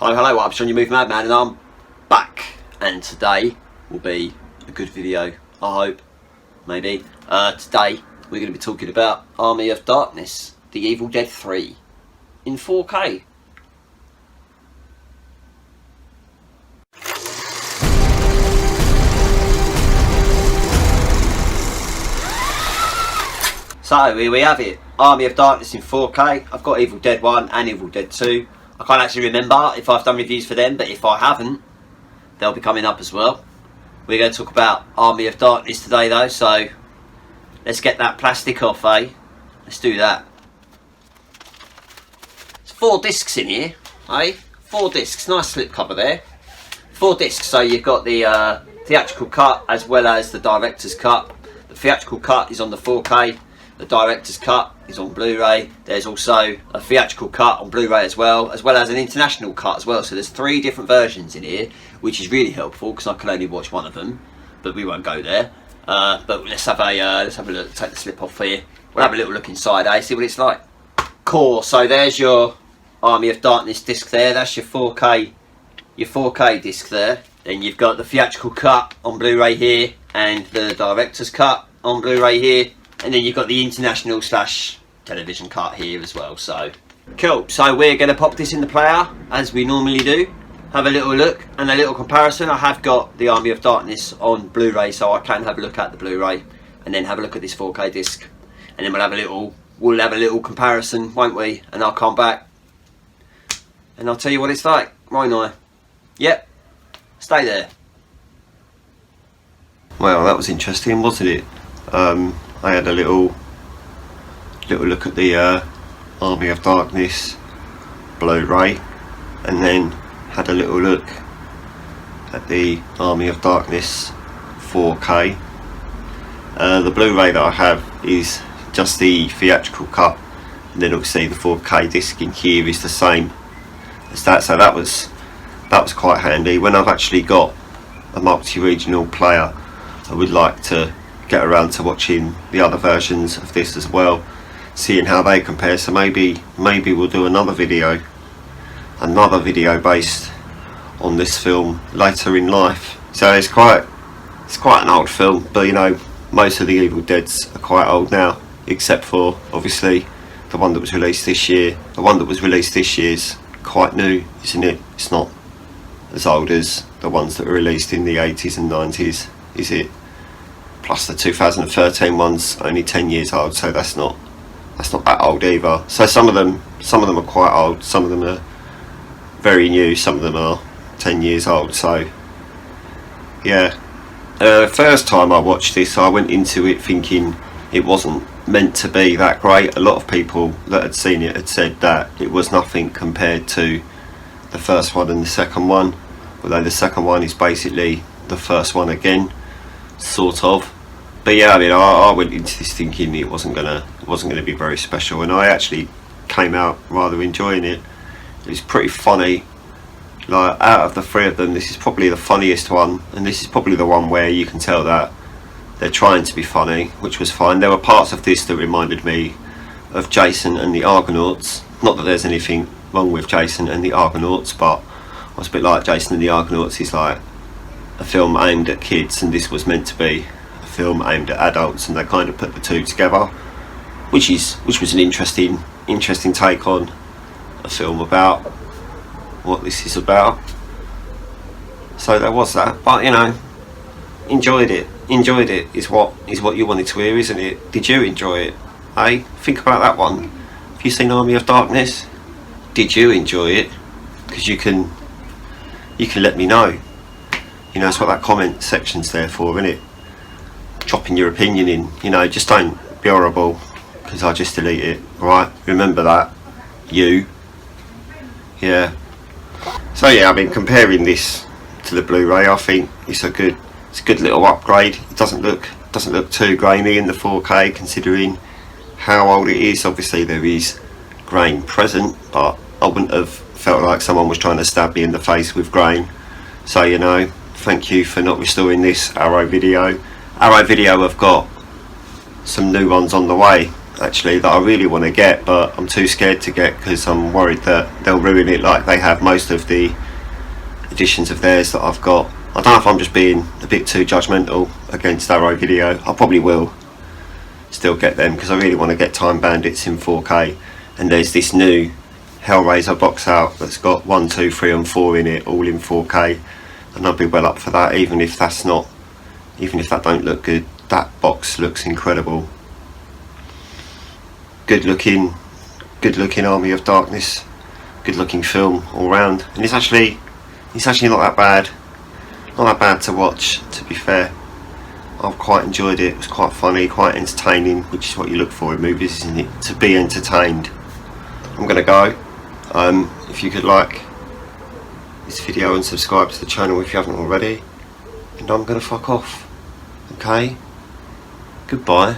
Hello, what up, Sean, your Movie Madman, and I'm back, and today will be a good video, I hope, maybe. Today we're going to be talking about Army of Darkness, The Evil Dead 3 in 4K. So here we have it, Army of Darkness in 4K. I've got Evil Dead 1 and Evil Dead 2. I can't actually remember if I've done reviews for them, but if I haven't, they'll be coming up as well. We're going to talk about Army of Darkness today though, so let's get that plastic off, eh? Let's do that. There's 4 discs in here, eh? 4 discs, nice slipcover there. 4 discs, so you've got the theatrical cut as well as the director's cut. The theatrical cut is on the 4K. The director's cut is on Blu-ray. There's also a theatrical cut on Blu-ray as well as an international cut as well. So there's 3 different versions in here, which is really helpful because I can only watch one of them, but we won't go there. But let's have a look. Take the slip off here. We'll have a little look inside, eh? See what it's like. Cool. So there's your Army of Darkness disc there. That's your 4K disc there. Then you've got the theatrical cut on Blu-ray here, and the director's cut on Blu-ray here. And then you've got the international / television cut here as well. So cool. So we're going to pop this in the player as we normally do. Have a little look and a little comparison. I have got the Army of Darkness on Blu-ray, so I can have a look at the Blu-ray and then have a look at this 4K disc. And then we'll have a little comparison, won't we? And I'll come back and I'll tell you what it's like, won't I? Yep. Stay there. Well, that was interesting, wasn't it? I had a little look at the Army of Darkness Blu-ray, and then had a little look at the Army of Darkness 4K. The Blu-ray that I have is just the theatrical cut, and then obviously the 4K disc in here is the same as that. So that was quite handy. When I've actually got a multi-regional player, I would like to get around to watching the other versions of this as well, seeing how they compare. So maybe we'll do another video based on this film later in life. So it's quite an old film, but you know, most of the Evil Deads are quite old now, except for obviously the one that was released this year. The one that was released this year is quite new, isn't it? It's not as old as the ones that were released in the 80s and 90s, is it? Plus the 2013 one's only 10 years old, so that's not that old either. So some of them are quite old, some of them are very new, some of them are 10 years old. So yeah, first time I watched this, I went into it thinking it wasn't meant to be that great. A lot of people that had seen it had said that it was nothing compared to the first one and the second one, although the second one is basically the first one again, sort of. But yeah, I mean, I went into this thinking it wasn't gonna be very special, and I actually came out rather enjoying it. It was pretty funny. Like, out of the 3 of them, this is probably the funniest one, and this is probably the one where you can tell that they're trying to be funny, which was fine. There were parts of this that reminded me of Jason and the Argonauts. Not that there's anything wrong with Jason and the Argonauts, but I was a bit like Jason and the Argonauts is like a film aimed at kids, and this was meant to be a film aimed at adults, and they kind of put the 2 together, which was an interesting take on a film about what this is about. So there was that, but you know, enjoyed it is what you wanted to hear, isn't it? Did you enjoy it? Hey, think about that one. Have you seen Army of Darkness? Did you enjoy it? Because you can let me know. You know, that's what that comment section's there for, isn't it? Dropping your opinion in. You know, just don't be horrible, because I'll just delete it. Right? Remember that. You. Yeah. So yeah, I mean, comparing this to the Blu-ray, I think it's a good little upgrade. It doesn't look too grainy in the 4K, considering how old it is. Obviously there is grain present, but I wouldn't have felt like someone was trying to stab me in the face with grain. So, you know, thank you for not restoring this Arrow Video. Arrow Video have got some new ones on the way, actually that I really want to get, but I'm too scared to get because I'm worried that they'll ruin it like they have most of the editions of theirs that I've got. I don't know if I'm just being a bit too judgmental against Arrow Video. I probably will still get them because I really want to get Time Bandits in 4K, and there's this new Hellraiser box out that's got 1, 2, 3 and 4 in it, all in 4K, and I'd be well up for that, even if that don't look good. That box looks incredible. Good looking Army of Darkness, good looking film all round, and it's actually not that bad to watch, to be fair. I've quite enjoyed it. It was quite funny, quite entertaining, which is what you look for in movies, isn't it? To be entertained. I'm gonna go. If you could like this video and subscribe to the channel if you haven't already, and I'm gonna fuck off. Okay? Goodbye.